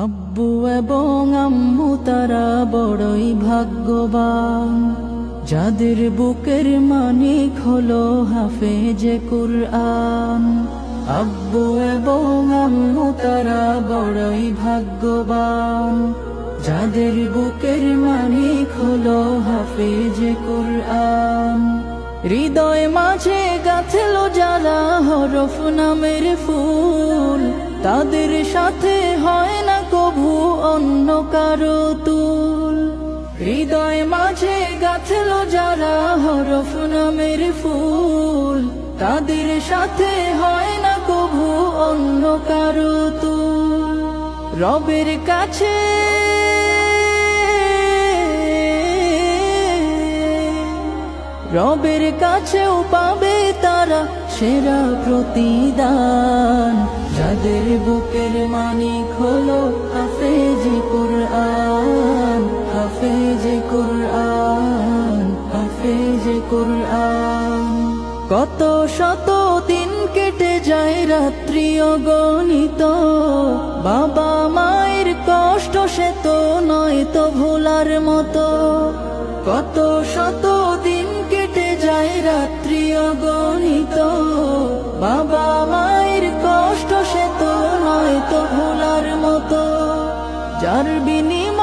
আব্বু এবং আম্মু তারা বড়ই ভাগ্যবান, যাদের বুকের মানিক হলো হাফেজে কুরআন। আব্বু এবং আম্মু তারা বড়ই ভাগ্যবান, যাদের বুকের মানিক হলো হাফেজে কুরআন। হৃদয় মাঝে গাঁথলো যারা হরফ নামের ফুল, তাদের সাথে হয় না কভু অন্য কারো তুল। হৃদয় মাঝে গাঁথলো যারা হরফ নামের ফুল, তাদের সাথে হয় না কভু অন্য কারো তুল। রবের কাছে রবের কাছেও পাবে তারা সেরা প্রতিদান, যাদের বুকের মানিক হলো হাফেজে কুরআন, হাফেজে কুরআন, হাফেজে কুরআন। কত শত দিন কেটে যায় রাত্রি অগণিত, বাবা মায়ের কষ্ট সে তো নয় তো ভোলার মতো। কত শত দিন কেটে যায় রাত্রি অগণিত, বাবা মায়ের কষ্ট সে তো নয় তো ভোলার মতো। যার বিনিময়ে